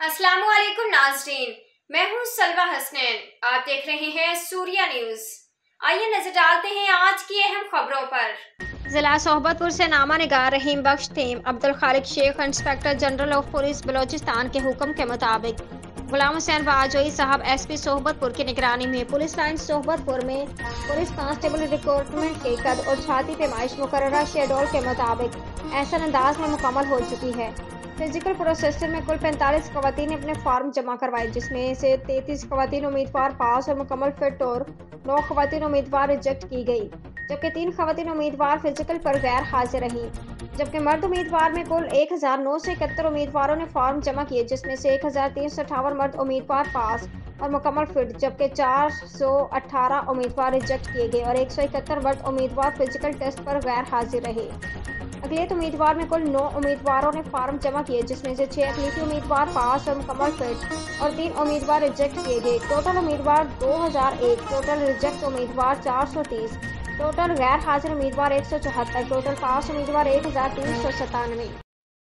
अस्सलाम वालेकुम नाज़रीन, मैं हूँ सलवा हसनैन। आप देख रहे हैं सूर्या न्यूज़। आइए नजर डालते हैं आज की अहम खबरों पर। जिला सोहबतपुर से नामा निगार रहीम बख्श team Abdul Khaliq Sheikh inspector general of police Balochistan के हुक्म के मुताबिक गुलाम हुसैन बाजोई साहब एसपी सोहबतपुर की निगरानी में पुलिस लाइन सोहबतपुर में पुलिस कांस्टेबल रिक्रूटमेंट के कद और छाती पैमाइश मुकर्ररा शेड्यूल के मुताबिक ऐसा अंदाज में मुकम्मल हो चुकी है। फिजिकल प्रोसेसर में कुल 45 खवातीन ने अपने फॉर्म जमा करवाए, जिसमें से 33 खवातीन उम्मीदवार पास और मुकम्मल फिट और 9 खवातीन उम्मीदवार रिजेक्ट की गई, जबकि 3 खवातीन उम्मीदवार फिजिकल पर गैर हाजिर रहीं। जबकि मर्द उम्मीदवार में कुल 1971 उम्मीदवारों ने फॉर्म जमा किए, जिसमें से 1358 मर्द उम्मीदवार पास और मुकम्मल फिट, जबकि 418 उम्मीदवार रिजेक्ट किए गए और 171 मर्द उम्मीदवार फिजिकल टेस्ट पर गैर हाजिर रहे। अगले उम्मीदवार में कुल 9 उम्मीदवारों ने फॉर्म जमा किए, जिसमें से 6 अकलीती उम्मीदवार पास और मुकम्मल फिट और 3 उम्मीदवार रिजेक्ट किए गए। टोटल उम्मीदवार 2001, टोटल रिजेक्ट उम्मीदवार 430, टोटल गैर हाजिर उम्मीदवार 174, टोटल पास उम्मीदवार 1397।